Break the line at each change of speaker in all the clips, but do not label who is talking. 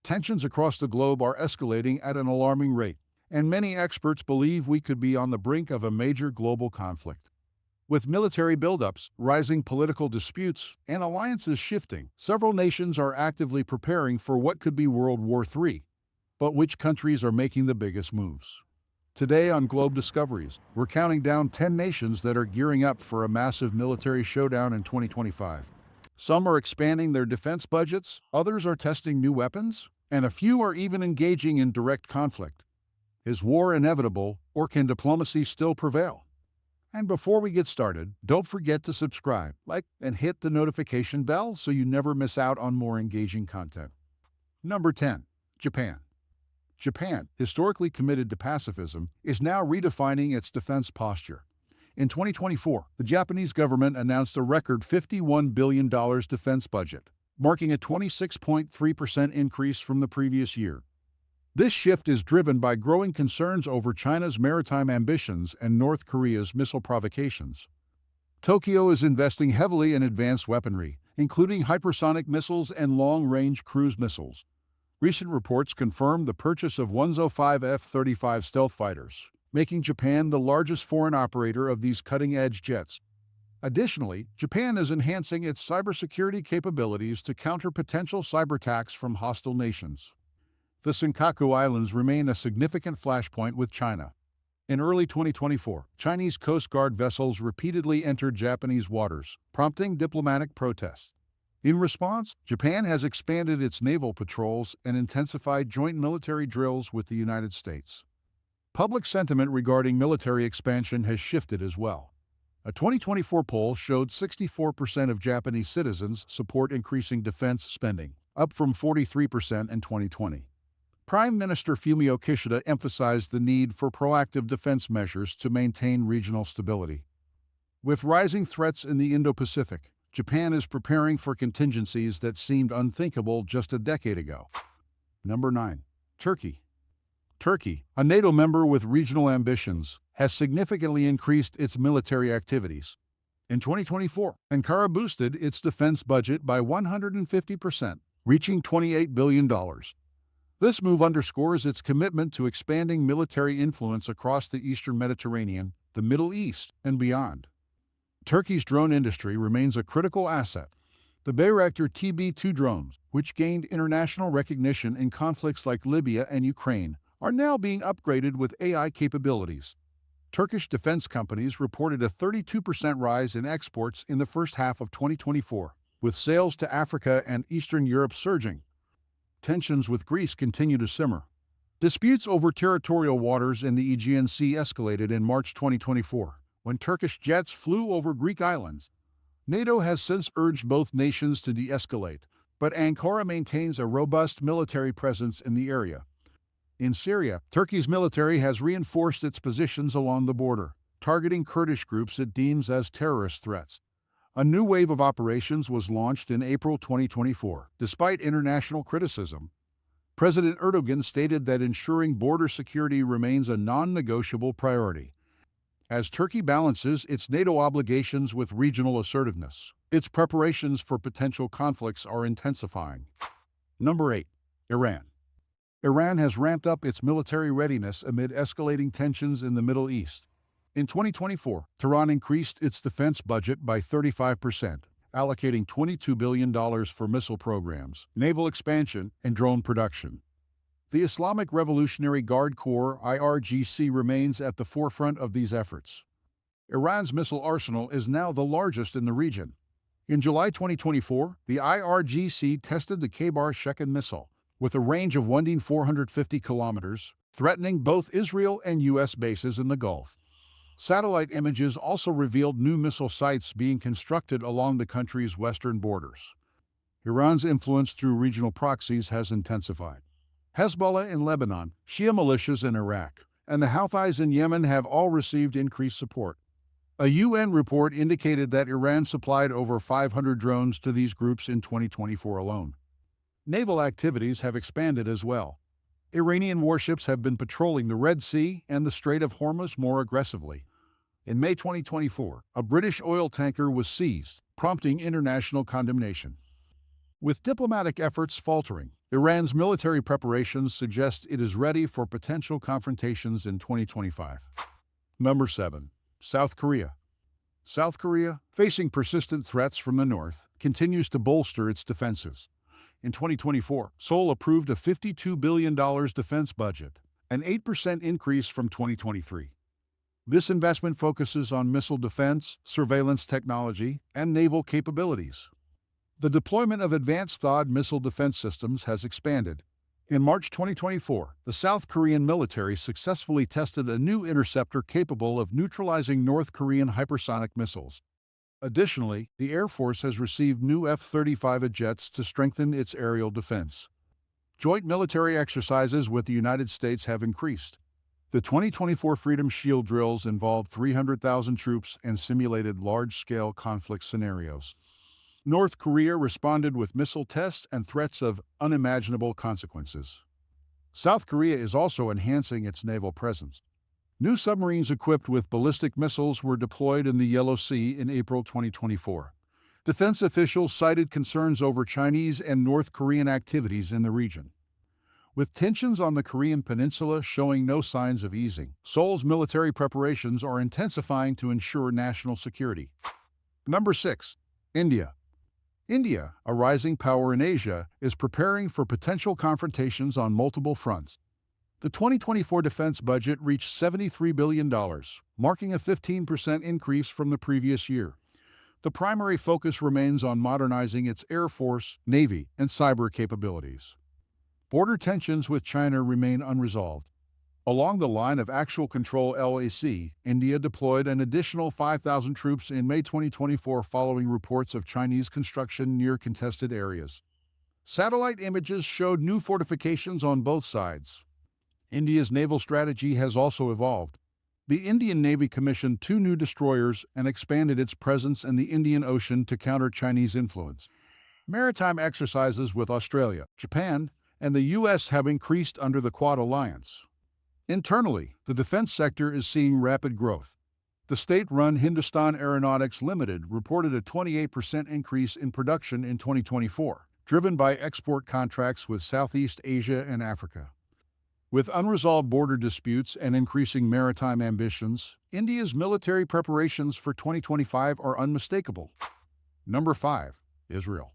Tensions across the globe are escalating at an alarming rate, and many experts believe we could be on the brink of a major global conflict. With military buildups, rising political disputes, and alliances shifting, several nations are actively preparing for what could be World War III. But which countries are making the biggest moves? Today on Globe Discoveries, we're counting down 10 nations that are gearing up for a massive military showdown in 2025. Some are expanding their defense budgets, others are testing new weapons, and a few are even engaging in direct conflict. Is war inevitable, or can diplomacy still prevail? And before we get started, don't forget to subscribe, like, and hit the notification bell so you never miss out on more engaging content. Number 10. Japan. Japan, historically committed to pacifism, is now redefining its defense posture. In 2024, the Japanese government announced a record $51 billion defense budget, marking a 26.3% increase from the previous year. This shift is driven by growing concerns over China's maritime ambitions and North Korea's missile provocations. Tokyo is investing heavily in advanced weaponry, including hypersonic missiles and long-range cruise missiles. Recent reports confirm the purchase of 105 F-35 stealth fighters, making Japan the largest foreign operator of these cutting-edge jets. Additionally, Japan is enhancing its cybersecurity capabilities to counter potential cyberattacks from hostile nations. The Senkaku Islands remain a significant flashpoint with China. In early 2024, Chinese Coast Guard vessels repeatedly entered Japanese waters, prompting diplomatic protests. In response, Japan has expanded its naval patrols and intensified joint military drills with the United States. Public sentiment regarding military expansion has shifted as well. A 2024 poll showed 64% of Japanese citizens support increasing defense spending, up from 43% in 2020. Prime Minister Fumio Kishida emphasized the need for proactive defense measures to maintain regional stability. With rising threats in the Indo-Pacific, Japan is preparing for contingencies that seemed unthinkable just a decade ago. Number 9. Turkey. Turkey, a NATO member with regional ambitions, has significantly increased its military activities. In 2024, Ankara boosted its defense budget by 150%, reaching $28 billion. This move underscores its commitment to expanding military influence across the Eastern Mediterranean, the Middle East, and beyond. Turkey's drone industry remains a critical asset. The Bayraktar TB2 drones, which gained international recognition in conflicts like Libya and Ukraine, are now being upgraded with AI capabilities. Turkish defense companies reported a 32% rise in exports in the first half of 2024, with sales to Africa and Eastern Europe surging. Tensions with Greece continue to simmer. Disputes over territorial waters in the Aegean Sea escalated in March 2024, when Turkish jets flew over Greek islands. NATO has since urged both nations to de-escalate, but Ankara maintains a robust military presence in the area. In Syria, Turkey's military has reinforced its positions along the border, targeting Kurdish groups it deems as terrorist threats. A new wave of operations was launched in April 2024, despite international criticism. President Erdogan stated that ensuring border security remains a non-negotiable priority. As Turkey balances its NATO obligations with regional assertiveness, its preparations for potential conflicts are intensifying. Number 8. Iran. Iran has ramped up its military readiness amid escalating tensions in the Middle East. In 2024, Tehran increased its defense budget by 35%, allocating $22 billion for missile programs, naval expansion, and drone production. The Islamic Revolutionary Guard Corps (IRGC) remains at the forefront of these efforts. Iran's missile arsenal is now the largest in the region. In July 2024, the IRGC tested the Khaybar-Shekan missile, with a range of 450 kilometers, threatening both Israel and U.S. bases in the Gulf. Satellite images also revealed new missile sites being constructed along the country's western borders. Iran's influence through regional proxies has intensified. Hezbollah in Lebanon, Shia militias in Iraq, and the Houthis in Yemen have all received increased support. A UN report indicated that Iran supplied over 500 drones to these groups in 2024 alone. Naval activities have expanded as well. Iranian warships have been patrolling the Red Sea and the Strait of Hormuz more aggressively. In May 2024, a British oil tanker was seized, prompting international condemnation. With diplomatic efforts faltering, Iran's military preparations suggest it is ready for potential confrontations in 2025. Number 7. South Korea. South Korea, facing persistent threats from the north, continues to bolster its defenses. In 2024, Seoul approved a $52 billion defense budget, an 8% increase from 2023. This investment focuses on missile defense, surveillance technology, and naval capabilities. The deployment of advanced THAAD missile defense systems has expanded. In March 2024, the South Korean military successfully tested a new interceptor capable of neutralizing North Korean hypersonic missiles. Additionally, the Air Force has received new F-35 jets to strengthen its aerial defense. Joint military exercises with the United States have increased. The 2024 Freedom Shield drills involved 300,000 troops and simulated large-scale conflict scenarios. North Korea responded with missile tests and threats of unimaginable consequences. South Korea is also enhancing its naval presence. New submarines equipped with ballistic missiles were deployed in the Yellow Sea in April 2024. Defense officials cited concerns over Chinese and North Korean activities in the region. With tensions on the Korean peninsula showing no signs of easing, Seoul's military preparations are intensifying to ensure national security. Number 6. India. India, a rising power in Asia, is preparing for potential confrontations on multiple fronts. The 2024 defense budget reached $73 billion, marking a 15% increase from the previous year. The primary focus remains on modernizing its air force, navy, and cyber capabilities. Border tensions with China remain unresolved. Along the line of actual control LAC, India deployed an additional 5,000 troops in May 2024 following reports of Chinese construction near contested areas. Satellite images showed new fortifications on both sides. India's naval strategy has also evolved. The Indian Navy commissioned 2 new destroyers and expanded its presence in the Indian Ocean to counter Chinese influence. Maritime exercises with Australia, Japan, and the U.S. have increased under the Quad Alliance. Internally, the defense sector is seeing rapid growth. The state-run Hindustan Aeronautics Limited reported a 28% increase in production in 2024, driven by export contracts with Southeast Asia and Africa. With unresolved border disputes and increasing maritime ambitions, India's military preparations for 2025 are unmistakable. Number 5. Israel.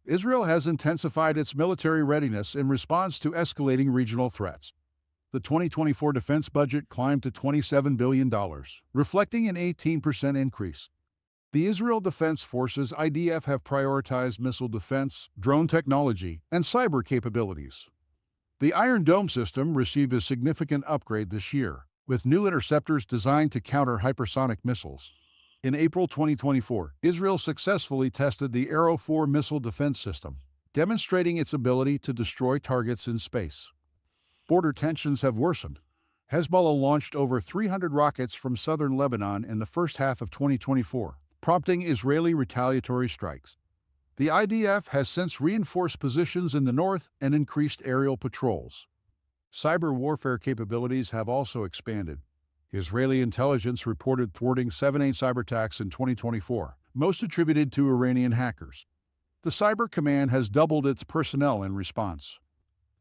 Israel has intensified its military readiness in response to escalating regional threats. The 2024 defense budget climbed to $27 billion, reflecting an 18% increase. The Israel Defense Forces (IDF) have prioritized missile defense, drone technology, and cyber capabilities. The Iron Dome system received a significant upgrade this year, with new interceptors designed to counter hypersonic missiles. In April 2024, Israel successfully tested the Arrow 4 missile defense system, demonstrating its ability to destroy targets in space. Border tensions have worsened. Hezbollah launched over 300 rockets from southern Lebanon in the first half of 2024, prompting Israeli retaliatory strikes. The IDF has since reinforced positions in the north and increased aerial patrols. Cyber warfare capabilities have also expanded. Israeli intelligence reported thwarting 7 cyberattacks in 2024, most attributed to Iranian hackers. The Cyber Command has doubled its personnel in response.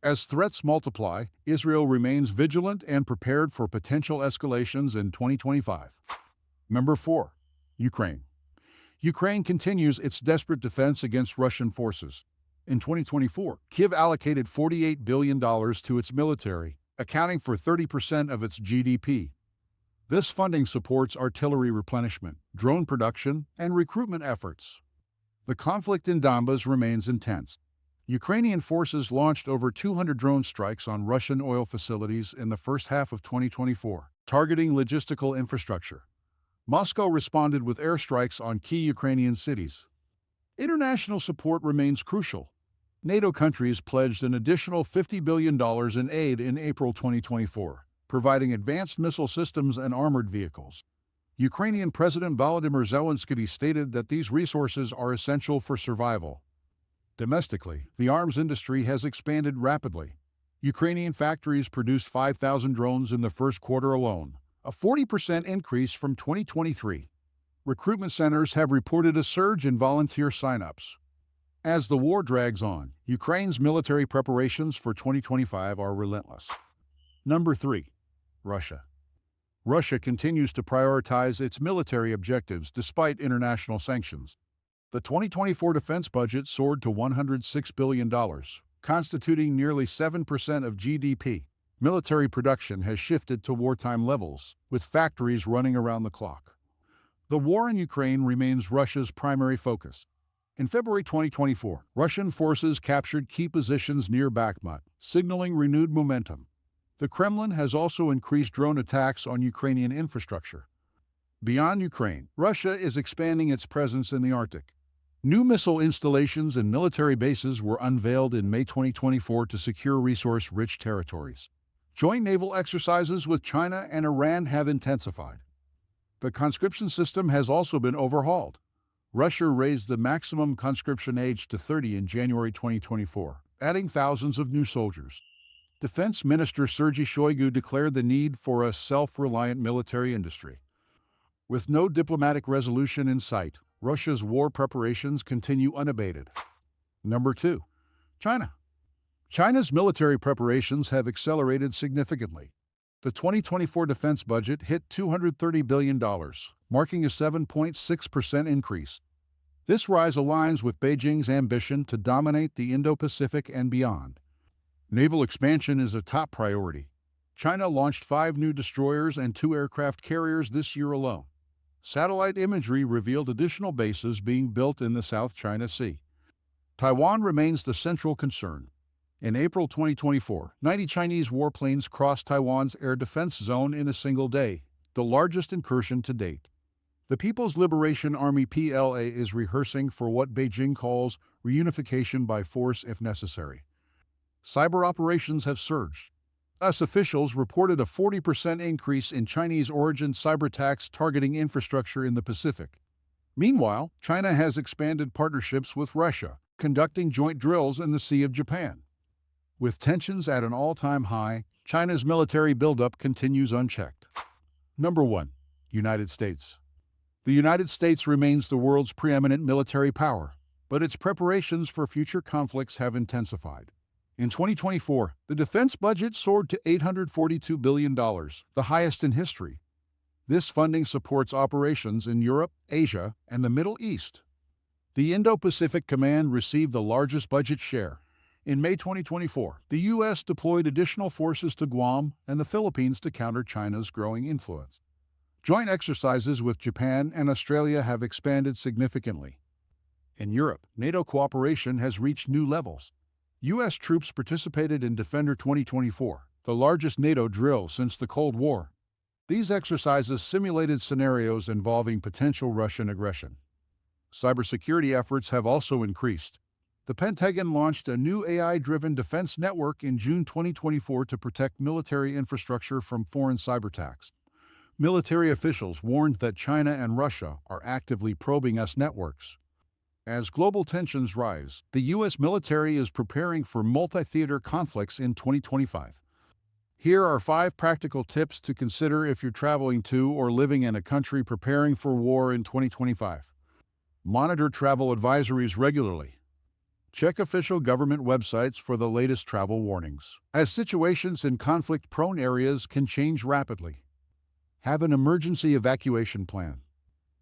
As threats multiply, Israel remains vigilant and prepared for potential escalations in 2025. Number 4. Ukraine. Ukraine continues its desperate defense against Russian forces. In 2024, Kyiv allocated $48 billion to its military, accounting for 30% of its GDP. This funding supports artillery replenishment, drone production, and recruitment efforts. The conflict in Donbas remains intense. Ukrainian forces launched over 200 drone strikes on Russian oil facilities in the first half of 2024, targeting logistical infrastructure. Moscow responded with airstrikes on key Ukrainian cities. International support remains crucial. NATO countries pledged an additional $50 billion in aid in April 2024, providing advanced missile systems and armored vehicles. Ukrainian President Volodymyr Zelensky stated that these resources are essential for survival. Domestically, the arms industry has expanded rapidly. Ukrainian factories produced 5,000 drones in the first quarter alone, a 40% increase from 2023. Recruitment centers have reported a surge in volunteer sign-ups. As the war drags on, Ukraine's military preparations for 2025 are relentless. Number 3. Russia. Russia continues to prioritize its military objectives despite international sanctions. The 2024 defense budget soared to $106 billion, constituting nearly 7% of GDP. Military production has shifted to wartime levels, with factories running around the clock. The war in Ukraine remains Russia's primary focus. In February 2024, Russian forces captured key positions near Bakhmut, signaling renewed momentum. The Kremlin has also increased drone attacks on Ukrainian infrastructure. Beyond Ukraine, Russia is expanding its presence in the Arctic. New missile installations and military bases were unveiled in May 2024 to secure resource-rich territories. Joint naval exercises with China and Iran have intensified. The conscription system has also been overhauled. Russia raised the maximum conscription age to 30 in January 2024, adding thousands of new soldiers. Defense Minister Sergei Shoigu declared the need for a self-reliant military industry. With no diplomatic resolution in sight, Russia's war preparations continue unabated. Number 2. China. China's military preparations have accelerated significantly. The 2024 defense budget hit $230 billion, marking a 7.6% increase. This rise aligns with Beijing's ambition to dominate the Indo-Pacific and beyond. Naval expansion is a top priority. China launched 5 new destroyers and 2 aircraft carriers this year alone. Satellite imagery revealed additional bases being built in the South China Sea. Taiwan remains the central concern. In April 2024, 90 Chinese warplanes crossed Taiwan's air defense zone in a single day, the largest incursion to date. The People's Liberation Army (PLA) is rehearsing for what Beijing calls reunification by force if necessary. Cyber operations have surged. U.S. officials reported a 40% increase in Chinese-origin cyberattacks targeting infrastructure in the Pacific. Meanwhile, China has expanded partnerships with Russia, conducting joint drills in the Sea of Japan. With tensions at an all-time high, China's military buildup continues unchecked. Number 1. United States. The United States remains the world's preeminent military power, but its preparations for future conflicts have intensified. In 2024, the defense budget soared to $842 billion, the highest in history. This funding supports operations in Europe, Asia, and the Middle East. The Indo-Pacific Command received the largest budget share. In May 2024, the U.S. deployed additional forces to Guam and the Philippines to counter China's growing influence. Joint exercises with Japan and Australia have expanded significantly. In Europe, NATO cooperation has reached new levels. U.S. troops participated in Defender 2024, the largest NATO drill since the Cold War. These exercises simulated scenarios involving potential Russian aggression. Cybersecurity efforts have also increased. The Pentagon launched a new AI-driven defense network in June 2024 to protect military infrastructure from foreign cyberattacks. Military officials warned that China and Russia are actively probing U.S. networks. As global tensions rise, the U.S. military is preparing for multi-theater conflicts in 2025. Here are 5 practical tips to consider if you're traveling to or living in a country preparing for war in 2025. Monitor travel advisories regularly. Check official government websites for the latest travel warnings, as situations in conflict-prone areas can change rapidly. Have an emergency evacuation plan.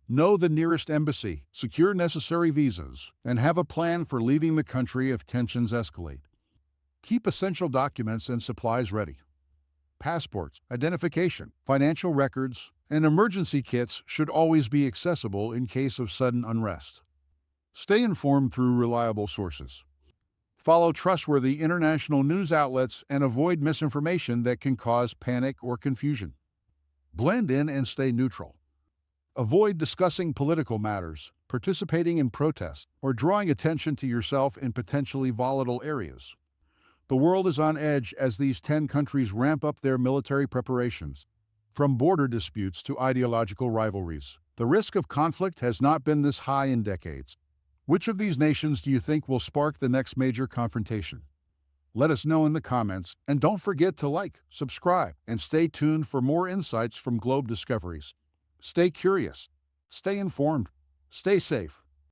Know the nearest embassy, secure necessary visas, and have a plan for leaving the country if tensions escalate. Keep essential documents and supplies ready. Passports, identification, financial records, and emergency kits should always be accessible in case of sudden unrest. Stay informed through reliable sources. Follow trustworthy international news outlets and avoid misinformation that can cause panic or confusion. Blend in and stay neutral. Avoid discussing political matters, participating in protests, or drawing attention to yourself in potentially volatile areas. The world is on edge as these 10 countries ramp up their military preparations. From border disputes to ideological rivalries, the risk of conflict has not been this high in decades. Which of these nations do you think will spark the next major confrontation? Let us know in the comments, and don't forget to like, subscribe, and stay tuned for more insights from Globe Discoveries. Stay curious, stay informed, stay safe.